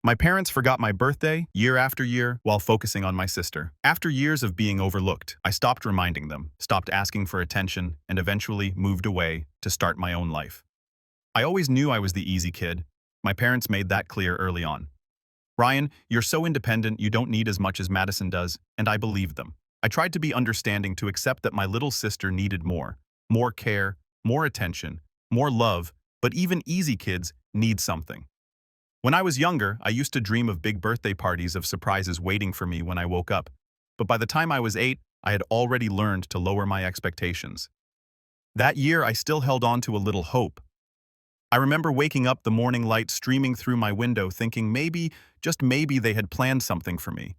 My parents forgot my birthday year after year while focusing on my sister. After years of being overlooked, I stopped reminding them, stopped asking for attention, and eventually moved away to start my own life. I always knew I was the easy kid. My parents made that clear early on. Ryan, you're so independent you don't need as much as Madison does, and I believed them. I tried to be understanding to accept that my little sister needed more. More care, more attention, more love, but even easy kids need something. When I was younger, I used to dream of big birthday parties of surprises waiting for me when I woke up. But by the time I was 8, I had already learned to lower my expectations. That year, I still held on to a little hope. I remember waking up the morning light streaming through my window thinking maybe, just maybe they had planned something for me.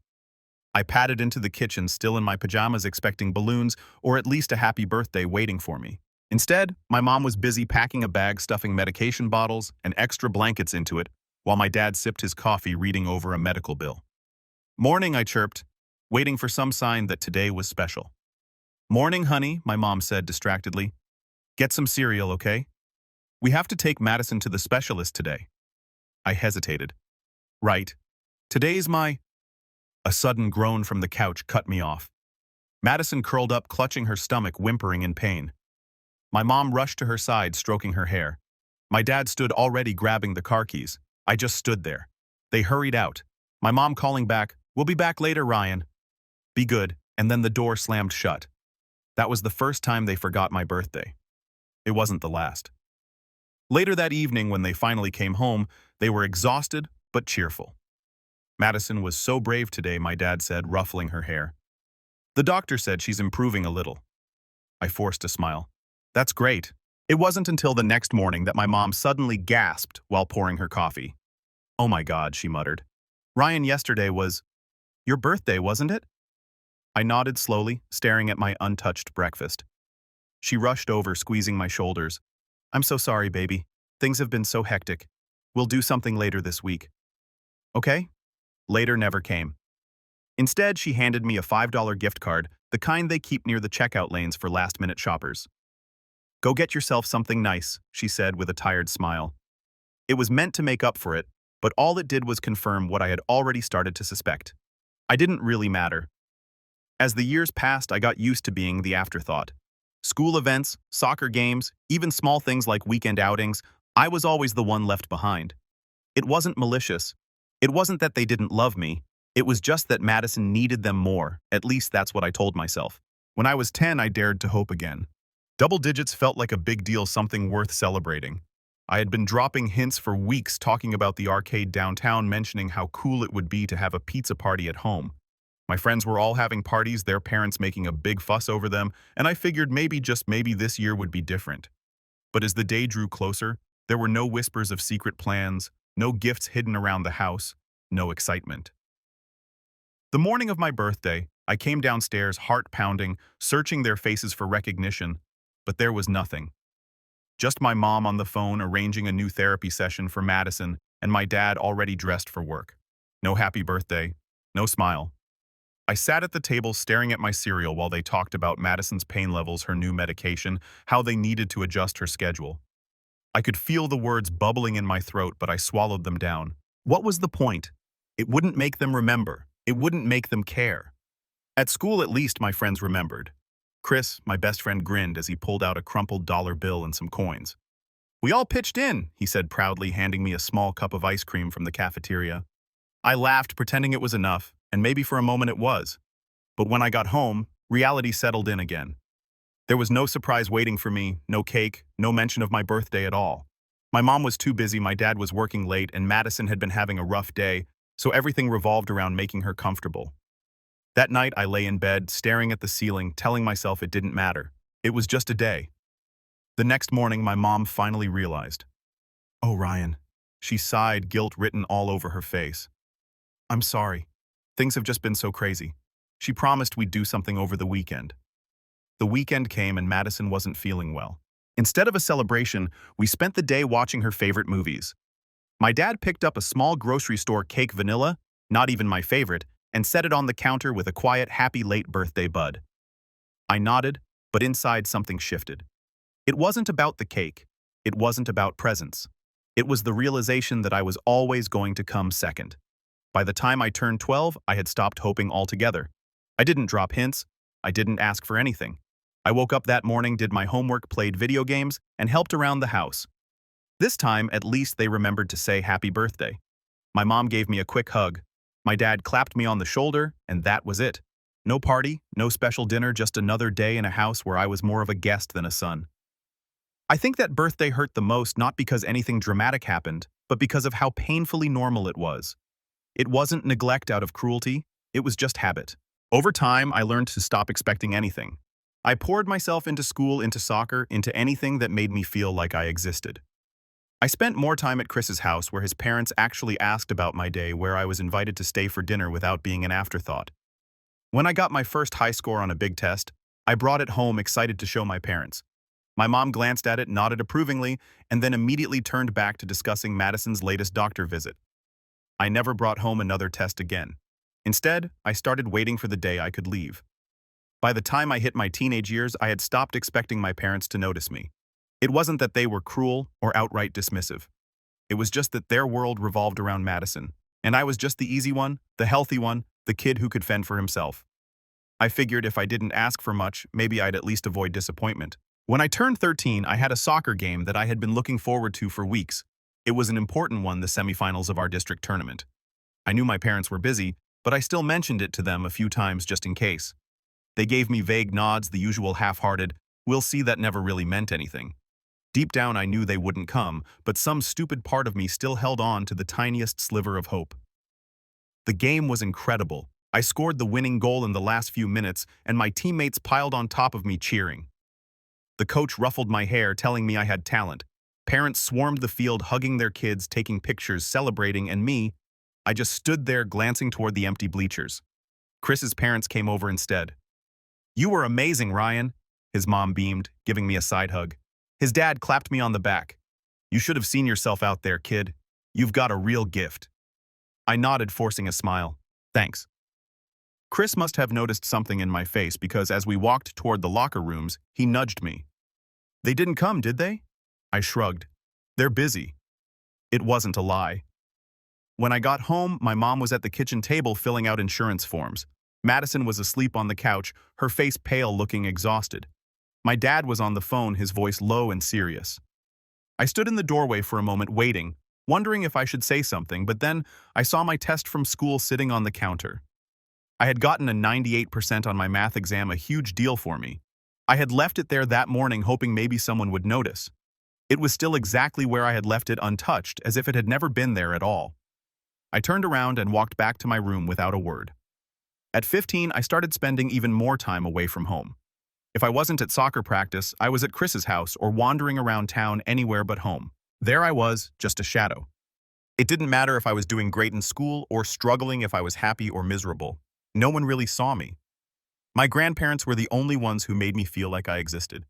I padded into the kitchen still in my pajamas expecting balloons or at least a happy birthday waiting for me. Instead, my mom was busy packing a bag stuffing medication bottles and extra blankets into it while my dad sipped his coffee reading over a medical bill. "Morning," I chirped, waiting for some sign that today was special. "Morning, honey," my mom said distractedly. "Get some cereal, okay? We have to take Madison to the specialist today." I hesitated. "Right. Today's my—" A sudden groan from the couch cut me off. Madison curled up, clutching her stomach, whimpering in pain. My mom rushed to her side, stroking her hair. My dad stood already grabbing the car keys. I just stood there. They hurried out. My mom calling back, "We'll be back later, Ryan." "Be good," and then the door slammed shut. That was the first time they forgot my birthday. It wasn't the last. Later that evening, when they finally came home, they were exhausted but cheerful. "Madison was so brave today," my dad said, ruffling her hair. "The doctor said she's improving a little." I forced a smile. "That's great." It wasn't until the next morning that my mom suddenly gasped while pouring her coffee. "Oh my God," she muttered. "Ryan, yesterday was your birthday, wasn't it?" I nodded slowly, staring at my untouched breakfast. She rushed over, squeezing my shoulders. "I'm so sorry, baby. Things have been so hectic. We'll do something later this week." Okay? Later never came. Instead, she handed me a $5 gift card, the kind they keep near the checkout lanes for last-minute shoppers. "Go get yourself something nice," she said with a tired smile. It was meant to make up for it, but all it did was confirm what I had already started to suspect. I didn't really matter. As the years passed, I got used to being the afterthought. School events, soccer games, even small things like weekend outings, I was always the one left behind. It wasn't malicious. It wasn't that they didn't love me. It was just that Madison needed them more. At least that's what I told myself. When I was 10, I dared to hope again. Double digits felt like a big deal, something worth celebrating. I had been dropping hints for weeks, talking about the arcade downtown, mentioning how cool it would be to have a pizza party at home. My friends were all having parties, their parents making a big fuss over them, and I figured maybe, just maybe, this year would be different. But as the day drew closer, there were no whispers of secret plans, no gifts hidden around the house, no excitement. The morning of my birthday, I came downstairs, heart pounding, searching their faces for recognition, but there was nothing. Just my mom on the phone arranging a new therapy session for Madison, and my dad already dressed for work. No happy birthday, no smile. I sat at the table staring at my cereal while they talked about Madison's pain levels, her new medication, how they needed to adjust her schedule. I could feel the words bubbling in my throat, but I swallowed them down. What was the point? It wouldn't make them remember. It wouldn't make them care. At school, at least, my friends remembered. Chris, my best friend, grinned as he pulled out a crumpled dollar bill and some coins. "We all pitched in," he said proudly, handing me a small cup of ice cream from the cafeteria. I laughed, pretending it was enough, and maybe for a moment it was. But when I got home, reality settled in again. There was no surprise waiting for me, no cake, no mention of my birthday at all. My mom was too busy, my dad was working late, and Madison had been having a rough day, so everything revolved around making her comfortable. That night, I lay in bed, staring at the ceiling, telling myself it didn't matter. It was just a day. The next morning, my mom finally realized. "Oh, Ryan." She sighed, guilt written all over her face. "I'm sorry. Things have just been so crazy." She promised we'd do something over the weekend. The weekend came and Madison wasn't feeling well. Instead of a celebration, we spent the day watching her favorite movies. My dad picked up a small grocery store cake, vanilla, not even my favorite, and set it on the counter with a quiet, happy late birthday bud. I nodded, but inside something shifted. It wasn't about the cake. It wasn't about presents. It was the realization that I was always going to come second. By the time I turned 12, I had stopped hoping altogether. I didn't drop hints. I didn't ask for anything. I woke up that morning, did my homework, played video games, and helped around the house. This time, at least they remembered to say happy birthday. My mom gave me a quick hug. My dad clapped me on the shoulder, and that was it. No party, no special dinner, just another day in a house where I was more of a guest than a son. I think that birthday hurt the most not because anything dramatic happened, but because of how painfully normal it was. It wasn't neglect out of cruelty, it was just habit. Over time, I learned to stop expecting anything. I poured myself into school, into soccer, into anything that made me feel like I existed. I spent more time at Chris's house where his parents actually asked about my day, where I was invited to stay for dinner without being an afterthought. When I got my first high score on a big test, I brought it home excited to show my parents. My mom glanced at it, nodded approvingly, and then immediately turned back to discussing Madison's latest doctor visit. I never brought home another test again. Instead, I started waiting for the day I could leave. By the time I hit my teenage years, I had stopped expecting my parents to notice me. It wasn't that they were cruel or outright dismissive. It was just that their world revolved around Madison, and I was just the easy one, the healthy one, the kid who could fend for himself. I figured if I didn't ask for much, maybe I'd at least avoid disappointment. When I turned 13, I had a soccer game that I had been looking forward to for weeks. It was an important one, the semifinals of our district tournament. I knew my parents were busy, but I still mentioned it to them a few times just in case. They gave me vague nods, the usual half-hearted, "We'll see," that never really meant anything. Deep down I knew they wouldn't come, but some stupid part of me still held on to the tiniest sliver of hope. The game was incredible. I scored the winning goal in the last few minutes, and my teammates piled on top of me cheering. The coach ruffled my hair, telling me I had talent. Parents swarmed the field, hugging their kids, taking pictures, celebrating, and me, I just stood there glancing toward the empty bleachers. Chris's parents came over instead. "You were amazing, Ryan," his mom beamed, giving me a side hug. His dad clapped me on the back. "You should have seen yourself out there, kid. You've got a real gift." I nodded, forcing a smile. "Thanks." Chris must have noticed something in my face because as we walked toward the locker rooms, he nudged me. "They didn't come, did they?" I shrugged. "They're busy." It wasn't a lie. When I got home, my mom was at the kitchen table filling out insurance forms. Madison was asleep on the couch, her face pale, looking exhausted. My dad was on the phone, his voice low and serious. I stood in the doorway for a moment, waiting, wondering if I should say something, but then I saw my test from school sitting on the counter. I had gotten a 98% on my math exam, a huge deal for me. I had left it there that morning hoping maybe someone would notice. It was still exactly where I had left it, untouched, as if it had never been there at all. I turned around and walked back to my room without a word. At 15, I started spending even more time away from home. If I wasn't at soccer practice, I was at Chris's house or wandering around town anywhere but home. There I was, just a shadow. It didn't matter if I was doing great in school or struggling, if I was happy or miserable. No one really saw me. My grandparents were the only ones who made me feel like I existed.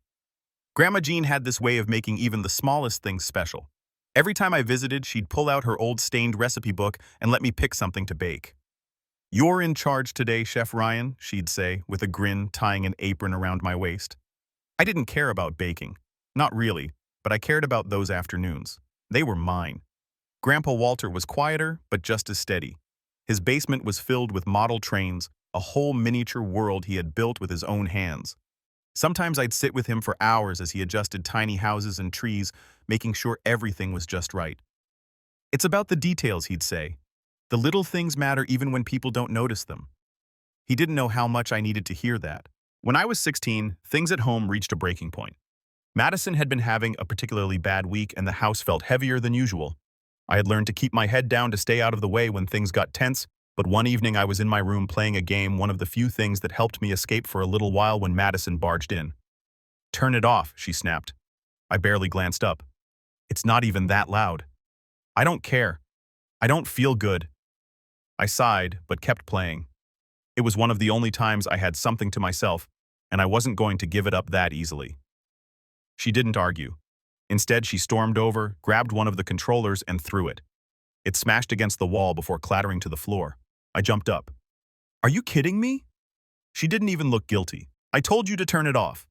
Grandma Jean had this way of making even the smallest things special. Every time I visited, she'd pull out her old stained recipe book and let me pick something to bake. "You're in charge today, Chef Ryan," she'd say, with a grin, tying an apron around my waist. I didn't care about baking. Not really, but I cared about those afternoons. They were mine. Grandpa Walter was quieter, but just as steady. His basement was filled with model trains, a whole miniature world he had built with his own hands. Sometimes I'd sit with him for hours as he adjusted tiny houses and trees, making sure everything was just right. "It's about the details," he'd say. "The little things matter even when people don't notice them." He didn't know how much I needed to hear that. When I was 16, things at home reached a breaking point. Madison had been having a particularly bad week and the house felt heavier than usual. I had learned to keep my head down to stay out of the way when things got tense, but one evening I was in my room playing a game, one of the few things that helped me escape for a little while, when Madison barged in. "Turn it off," she snapped. I barely glanced up. "It's not even that loud." "I don't care. I don't feel good." I sighed, but kept playing. It was one of the only times I had something to myself, and I wasn't going to give it up that easily. She didn't argue. Instead, she stormed over, grabbed one of the controllers, and threw it. It smashed against the wall before clattering to the floor. I jumped up. "Are you kidding me?" She didn't even look guilty. "I told you to turn it off."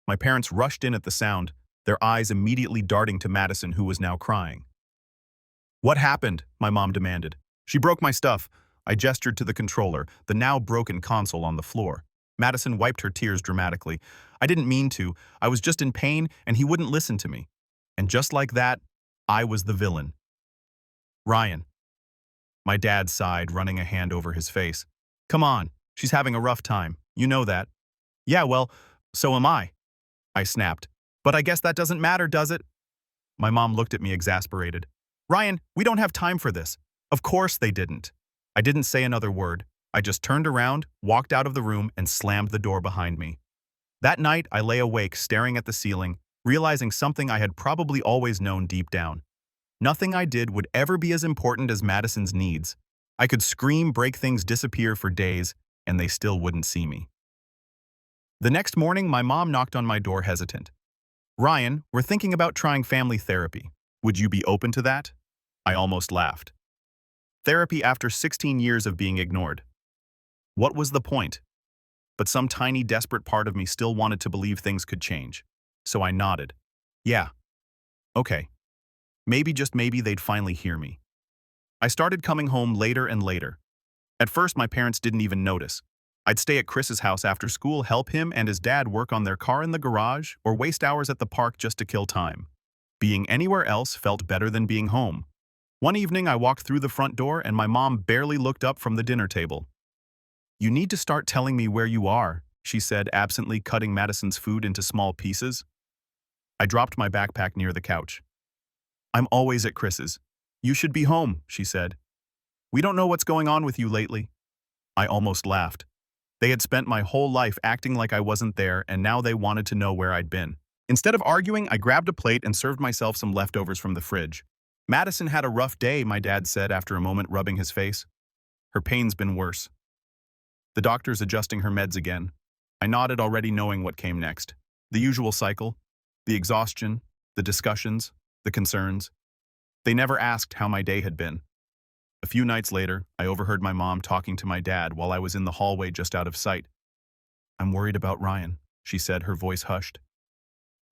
My parents rushed in at the sound, their eyes immediately darting to Madison, who was now crying. What happened? My mom demanded. She broke my stuff. I gestured to the controller, the now broken console on the floor. Madison wiped her tears dramatically. I didn't mean to. I was just in pain, and he wouldn't listen to me. And just like that, I was the villain. Ryan. My dad sighed, running a hand over his face. Come on, she's having a rough time. You know that. Yeah, well, so am I snapped. But I guess that doesn't matter, does it? My mom looked at me exasperated. Ryan, we don't have time for this. Of course they didn't. I didn't say another word. I just turned around, walked out of the room, and slammed the door behind me. That night, I lay awake staring at the ceiling, realizing something I had probably always known deep down. Nothing I did would ever be as important as Madison's needs. I could scream, break things, disappear for days, and they still wouldn't see me. The next morning, my mom knocked on my door hesitant. Ryan, we're thinking about trying family therapy. Would you be open to that? I almost laughed. Therapy after 16 years of being ignored. What was the point? But some tiny, desperate part of me still wanted to believe things could change. So I nodded. Yeah. Okay. Maybe, just maybe, they'd finally hear me. I started coming home later and later. At first, my parents didn't even notice. I'd stay at Chris's house after school, help him and his dad work on their car in the garage, or waste hours at the park just to kill time. Being anywhere else felt better than being home. One evening, I walked through the front door and my mom barely looked up from the dinner table. You need to start telling me where you are, she said, absently cutting Madison's food into small pieces. I dropped my backpack near the couch. I'm always at Chris's. You should be home, she said. We don't know what's going on with you lately. I almost laughed. They had spent my whole life acting like I wasn't there, and now they wanted to know where I'd been. Instead of arguing, I grabbed a plate and served myself some leftovers from the fridge. Madison had a rough day, my dad said after a moment, rubbing his face. Her pain's been worse. The doctor's adjusting her meds again. I nodded, already knowing what came next. The usual cycle. The exhaustion, the discussions, the concerns. They never asked how my day had been. A few nights later, I overheard my mom talking to my dad while I was in the hallway just out of sight. I'm worried about Ryan, she said, her voice hushed.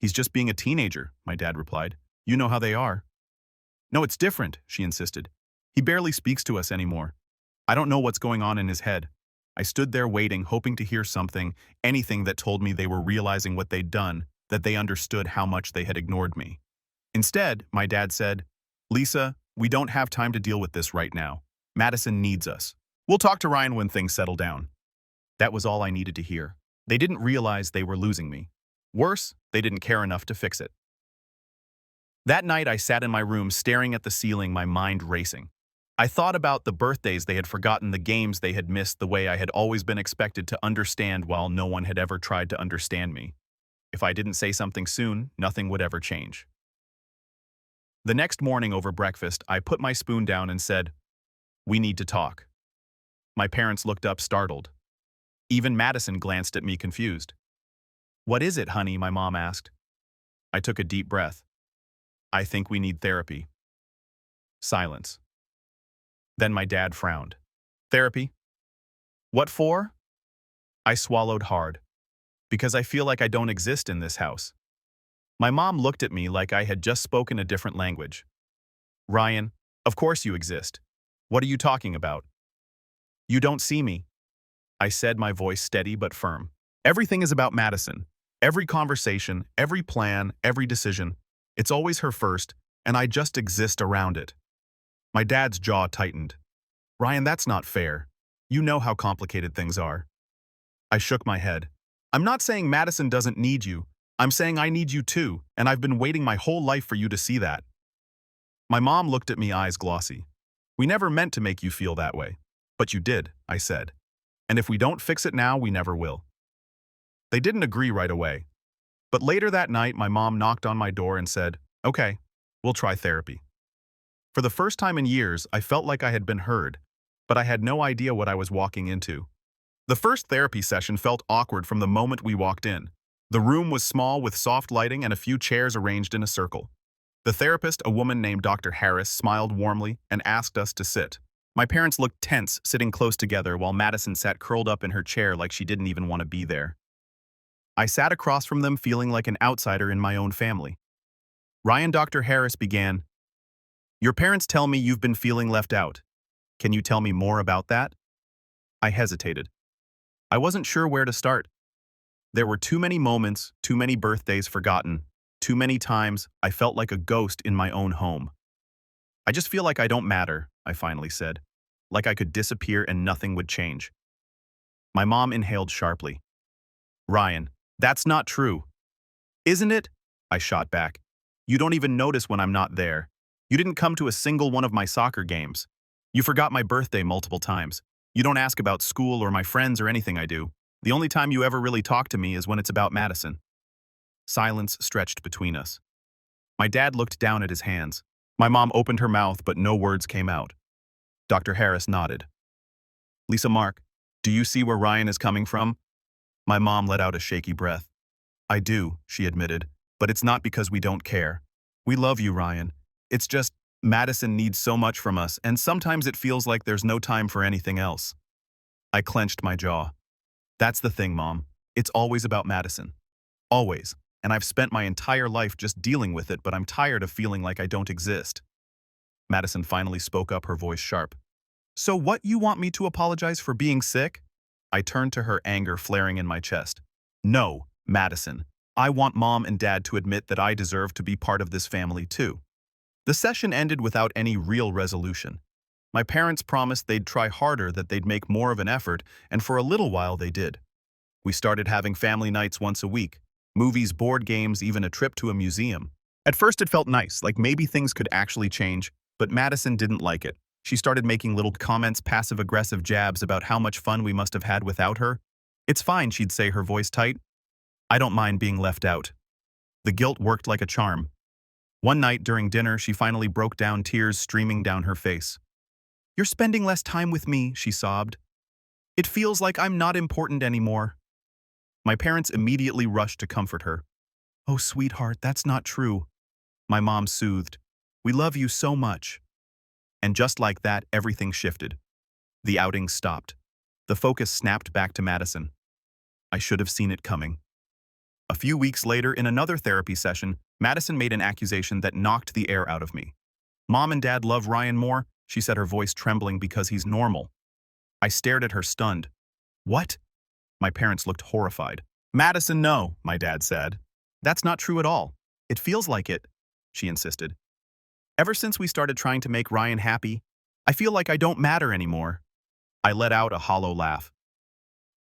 He's just being a teenager, my dad replied. You know how they are. No, it's different, she insisted. He barely speaks to us anymore. I don't know what's going on in his head. I stood there waiting, hoping to hear something, anything that told me they were realizing what they'd done, that they understood how much they had ignored me. Instead, my dad said, Lisa, we don't have time to deal with this right now. Madison needs us. We'll talk to Ryan when things settle down. That was all I needed to hear. They didn't realize they were losing me. Worse, they didn't care enough to fix it. That night, I sat in my room staring at the ceiling, my mind racing. I thought about the birthdays they had forgotten, the games they had missed, the way I had always been expected to understand while no one had ever tried to understand me. If I didn't say something soon, nothing would ever change. The next morning over breakfast, I put my spoon down and said, We need to talk. My parents looked up, startled. Even Madison glanced at me, confused. What is it, honey? My mom asked. I took a deep breath. I think we need therapy. Silence. Then my dad frowned. Therapy? What for? I swallowed hard. Because I feel like I don't exist in this house. My mom looked at me like I had just spoken a different language. Ryan, of course you exist. What are you talking about? You don't see me. I said, my voice steady but firm. Everything is about Madison. Every conversation, every plan, every decision. It's always her first, and I just exist around it. My dad's jaw tightened. Ryan, that's not fair. You know how complicated things are. I shook my head. I'm not saying Madison doesn't need you. I'm saying I need you too, and I've been waiting my whole life for you to see that. My mom looked at me, eyes glossy. We never meant to make you feel that way. But you did, I said. And if we don't fix it now, we never will. They didn't agree right away. But later that night, my mom knocked on my door and said, Okay, we'll try therapy. For the first time in years, I felt like I had been heard, but I had no idea what I was walking into. The first therapy session felt awkward from the moment we walked in. The room was small with soft lighting and a few chairs arranged in a circle. The therapist, a woman named Dr. Harris, smiled warmly and asked us to sit. My parents looked tense, sitting close together, while Madison sat curled up in her chair like she didn't even want to be there. I sat across from them, feeling like an outsider in my own family. Ryan, Dr. Harris began, Your parents tell me you've been feeling left out. Can you tell me more about that? I hesitated. I wasn't sure where to start. There were too many moments, too many birthdays forgotten, too many times I felt like a ghost in my own home. I just feel like I don't matter, I finally said. Like I could disappear and nothing would change. My mom inhaled sharply. Ryan, that's not true. Isn't it? I shot back. You don't even notice when I'm not there. You didn't come to a single one of my soccer games. You forgot my birthday multiple times. You don't ask about school or my friends or anything I do. The only time you ever really talk to me is when it's about Madison. Silence stretched between us. My dad looked down at his hands. My mom opened her mouth, but no words came out. Dr. Harris nodded. Lisa Mark, do you see where Ryan is coming from? My mom let out a shaky breath. I do, she admitted, but it's not because we don't care. We love you, Ryan. It's just, Madison needs so much from us, and sometimes it feels like there's no time for anything else. I clenched my jaw. That's the thing, Mom. It's always about Madison. Always. And I've spent my entire life just dealing with it, but I'm tired of feeling like I don't exist. Madison finally spoke up, her voice sharp. So what, you want me to apologize for being sick? I turned to her, anger flaring in my chest. No, Madison. I want Mom and Dad to admit that I deserve to be part of this family too. The session ended without any real resolution. My parents promised they'd try harder, that they'd make more of an effort, and for a little while they did. We started having family nights once a week. Movies, board games, even a trip to a museum. At first it felt nice, like maybe things could actually change, but Madison didn't like it. She started making little comments, passive-aggressive jabs about how much fun we must have had without her. It's fine, she'd say, her voice tight. I don't mind being left out. The guilt worked like a charm. One night during dinner, she finally broke down, tears streaming down her face. You're spending less time with me, she sobbed. It feels like I'm not important anymore. My parents immediately rushed to comfort her. Oh, sweetheart, that's not true. My mom soothed. We love you so much. And just like that, everything shifted. The outing stopped. The focus snapped back to Madison. I should have seen it coming. A few weeks later, in another therapy session, Madison made an accusation that knocked the air out of me. Mom and Dad love Ryan more, she said, her voice trembling, because he's normal. I stared at her, stunned. What? My parents looked horrified. Madison, no, my dad said. That's not true at all. It feels like it, she insisted. Ever since we started trying to make Ryan happy, I feel like I don't matter anymore. I let out a hollow laugh.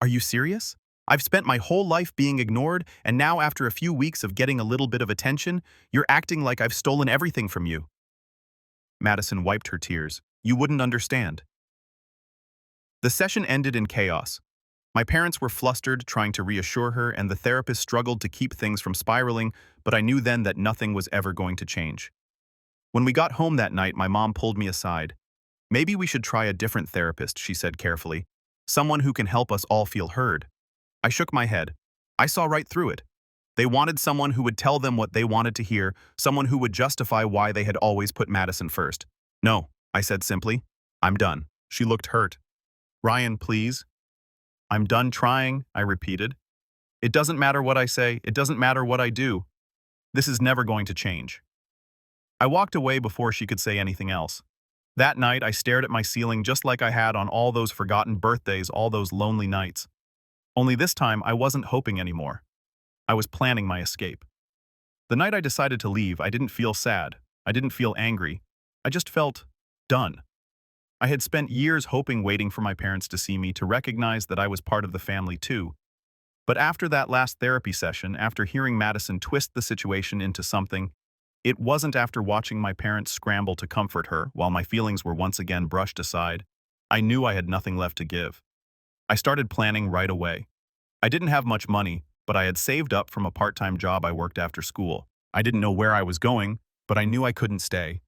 Are you serious? I've spent my whole life being ignored, and now after a few weeks of getting a little bit of attention, you're acting like I've stolen everything from you. Madison wiped her tears. You wouldn't understand. The session ended in chaos. My parents were flustered, trying to reassure her, and the therapist struggled to keep things from spiraling, but I knew then that nothing was ever going to change. When we got home that night, my mom pulled me aside. Maybe we should try a different therapist, she said carefully. Someone who can help us all feel heard. I shook my head. I saw right through it. They wanted someone who would tell them what they wanted to hear, someone who would justify why they had always put Madison first. No, I said simply. I'm done. She looked hurt. Ryan, please. I'm done trying, I repeated. It doesn't matter what I say. It doesn't matter what I do. This is never going to change. I walked away before she could say anything else. That night, I stared at my ceiling just like I had on all those forgotten birthdays, all those lonely nights. Only this time, I wasn't hoping anymore. I was planning my escape. The night I decided to leave, I didn't feel sad. I didn't feel angry. I just felt done. I had spent years hoping, waiting for my parents to see me, to recognize that I was part of the family too. But after that last therapy session, after hearing Madison twist the situation into something, it wasn't after watching my parents scramble to comfort her while my feelings were once again brushed aside. I knew I had nothing left to give. I started planning right away. I didn't have much money, but I had saved up from a part-time job I worked after school. I didn't know where I was going, but I knew I couldn't stay.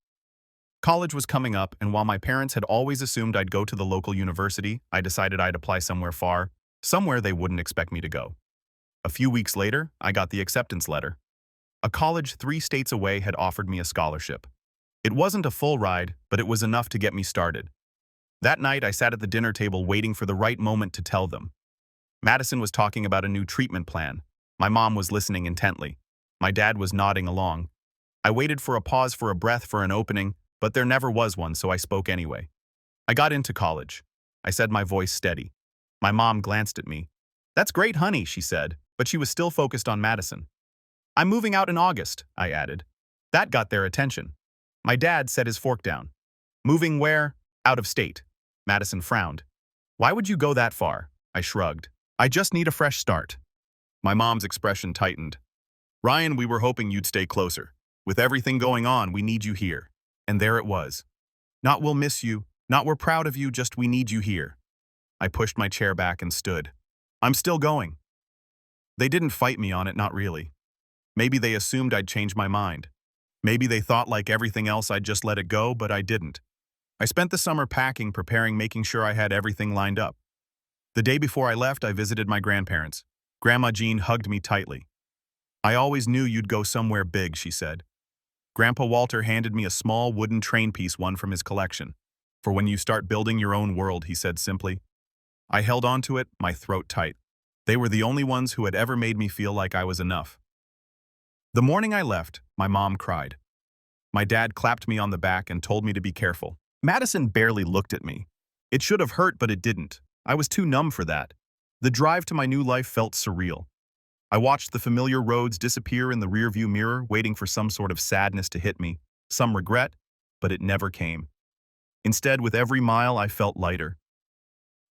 College was coming up, and while my parents had always assumed I'd go to the local university, I decided I'd apply somewhere far, somewhere they wouldn't expect me to go. A few weeks later, I got the acceptance letter. A college 3 states away had offered me a scholarship. It wasn't a full ride, but it was enough to get me started. That night, I sat at the dinner table waiting for the right moment to tell them. Madison was talking about a new treatment plan. My mom was listening intently. My dad was nodding along. I waited for a pause, for a breath, for an opening, but there never was one, so I spoke anyway. I got into college. I said, my voice steady. My mom glanced at me. "That's great, honey," she said, but she was still focused on Madison. "I'm moving out in August," I added. That got their attention. My dad set his fork down. "Moving where?" "Out of state." Madison frowned. "Why would you go that far?" I shrugged. "I just need a fresh start." My mom's expression tightened. "Ryan, we were hoping you'd stay closer. With everything going on, we need you here." And there it was. Not "we'll miss you," not "we're proud of you," just "we need you here." I pushed my chair back and stood. "I'm still going." They didn't fight me on it, not really. Maybe they assumed I'd change my mind. Maybe they thought, like everything else, I'd just let it go, but I didn't. I spent the summer packing, preparing, making sure I had everything lined up. The day before I left, I visited my grandparents. Grandma Jean hugged me tightly. "I always knew you'd go somewhere big," she said. Grandpa Walter handed me a small wooden train piece, one from his collection. "For when you start building your own world," he said simply. I held on to it, my throat tight. They were the only ones who had ever made me feel like I was enough. The morning I left, my mom cried. My dad clapped me on the back and told me to be careful. Madison barely looked at me. It should have hurt, but it didn't. I was too numb for that. The drive to my new life felt surreal. I watched the familiar roads disappear in the rearview mirror, waiting for some sort of sadness to hit me, some regret, but it never came. Instead, with every mile, I felt lighter.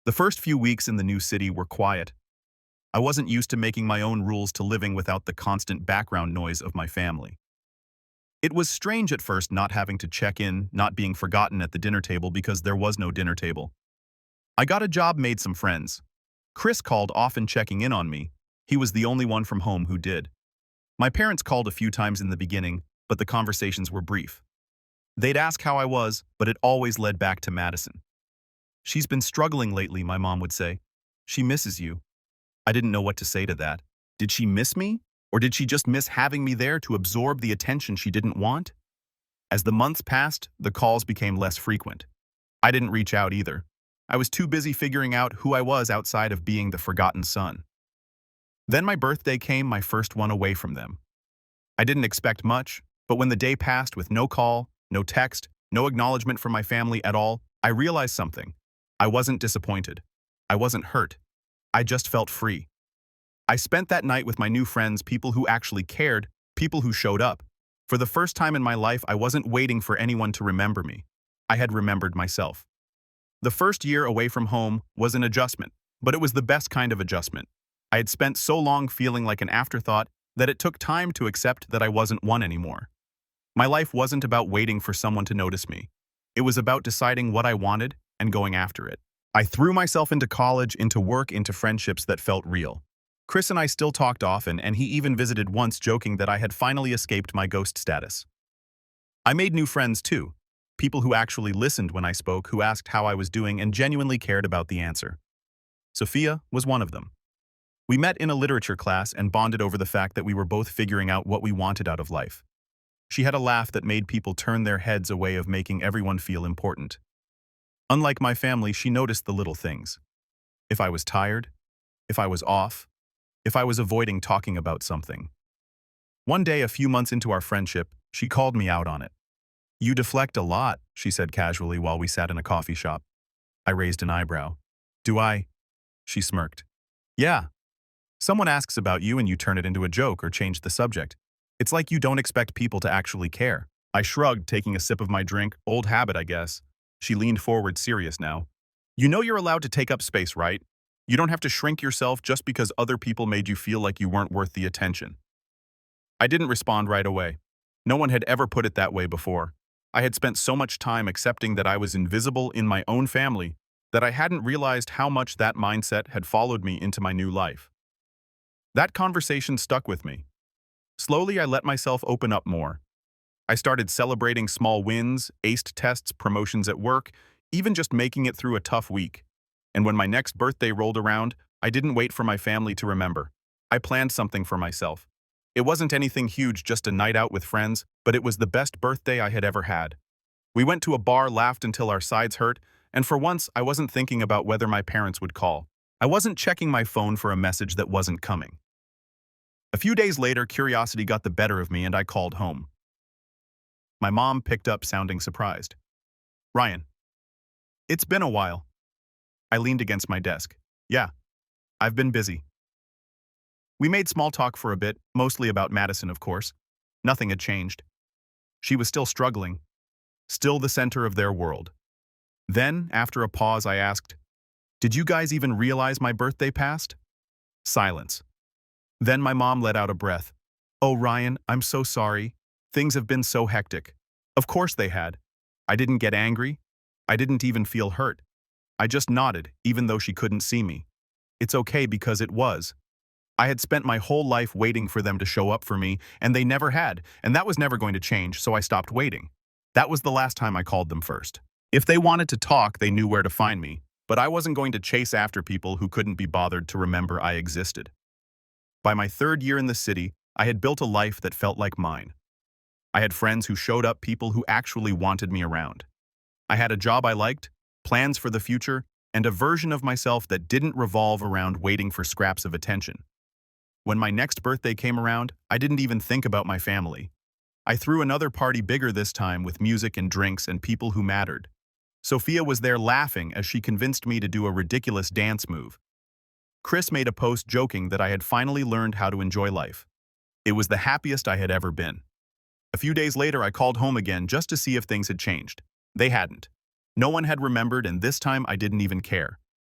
The first few weeks in the new city were quiet. I wasn't used to making my own rules, to living without the constant background noise of my family. It was strange at first, not having to check in, not being forgotten at the dinner table because there was no dinner table. I got a job, made some friends. Chris called, often checking in on me. He was the only one from home who did. My parents called a few times in the beginning, but the conversations were brief. They'd ask how I was, but it always led back to Madison. "She's been struggling lately," my mom would say. "She misses you." I didn't know what to say to that. Did she miss me? Or did she just miss having me there to absorb the attention she didn't want? As the months passed, the calls became less frequent. I didn't reach out either. I was too busy figuring out who I was outside of being the forgotten son. Then my birthday came, my first one away from them. I didn't expect much, but when the day passed with no call, no text, no acknowledgement from my family at all, I realized something. I wasn't disappointed. I wasn't hurt. I just felt free. I spent that night with my new friends, people who actually cared, people who showed up. For the first time in my life, I wasn't waiting for anyone to remember me. I had remembered myself. The first year away from home was an adjustment, but it was the best kind of adjustment. I had spent so long feeling like an afterthought that it took time to accept that I wasn't one anymore. My life wasn't about waiting for someone to notice me. It was about deciding what I wanted and going after it. I threw myself into college, into work, into friendships that felt real. Chris and I still talked often, and he even visited once, joking that I had finally escaped my ghost status. I made new friends too, people who actually listened when I spoke, who asked how I was doing and genuinely cared about the answer. Sophia was one of them. We met in a literature class and bonded over the fact that we were both figuring out what we wanted out of life. She had a laugh that made people turn their heads, a way of making everyone feel important. Unlike my family, she noticed the little things. If I was tired, if I was off, if I was avoiding talking about something. One day, a few months into our friendship, she called me out on it. "You deflect a lot," she said casually while we sat in a coffee shop. I raised an eyebrow. "Do I?" She smirked. "Yeah. Someone asks about you and you turn it into a joke or change the subject. It's like you don't expect people to actually care." I shrugged, taking a sip of my drink. "Old habit, I guess." She leaned forward, serious now. "You know you're allowed to take up space, right? You don't have to shrink yourself just because other people made you feel like you weren't worth the attention." I didn't respond right away. No one had ever put it that way before. I had spent so much time accepting that I was invisible in my own family that I hadn't realized how much that mindset had followed me into my new life. That conversation stuck with me. Slowly, I let myself open up more. I started celebrating small wins, aced tests, promotions at work, even just making it through a tough week. And when my next birthday rolled around, I didn't wait for my family to remember. I planned something for myself. It wasn't anything huge, just a night out with friends, but it was the best birthday I had ever had. We went to a bar, laughed until our sides hurt, and for once, I wasn't thinking about whether my parents would call. I wasn't checking my phone for a message that wasn't coming. A few days later, curiosity got the better of me and I called home. My mom picked up sounding surprised. Ryan, it's been a while. I leaned against my desk. Yeah, I've been busy. We made small talk for a bit, mostly about Madison, of course. Nothing had changed. She was still struggling, still the center of their world. Then, after a pause, I asked, "Did you guys even realize my birthday passed?" Silence. Then my mom let out a breath. "Oh, Ryan, I'm so sorry. Things have been so hectic." Of course they had. I didn't get angry. I didn't even feel hurt. I just nodded, even though she couldn't see me. It's okay because it was. I had spent my whole life waiting for them to show up for me, and they never had, and that was never going to change, so I stopped waiting. That was the last time I called them first. If they wanted to talk, they knew where to find me, but I wasn't going to chase after people who couldn't be bothered to remember I existed. By my 3rd year in the city, I had built a life that felt like mine. I had friends who showed up, people who actually wanted me around. I had a job I liked, plans for the future, and a version of myself that didn't revolve around waiting for scraps of attention. When my next birthday came around, I didn't even think about my family. I threw another party bigger this time with music and drinks and people who mattered. Sophia was there laughing as she convinced me to do a ridiculous dance move. Chris made a post joking that I had finally learned how to enjoy life. It was the happiest I had ever been. A few days later, I called home again just to see if things had changed. They hadn't. No one had remembered, and this time I didn't even care.